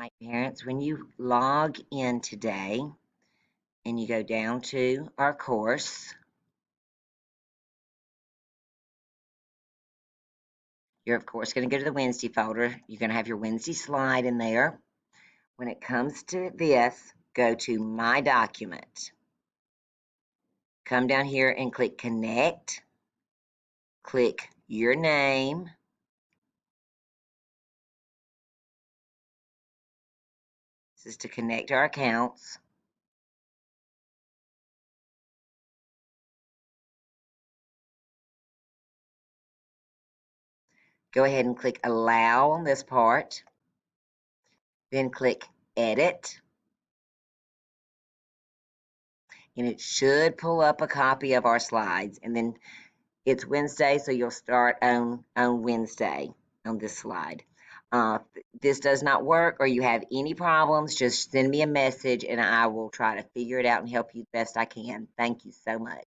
right, parents, when you log in today and you go down to our course, you're of course going to go to the Wednesday folder. You're going to have your Wednesday slide in there. When it comes to this, go to My Document. Come down here and click Connect. Click your name. This is to connect our accounts. Go ahead and click Allow on this part. Then click Edit. And it should pull up a copy of our slides. And then it's Wednesday, so you'll start on Wednesday on this slide. If this does not work or you have any problems, just send me a message and I will try to figure it out and help you the best I can. Thank you so much.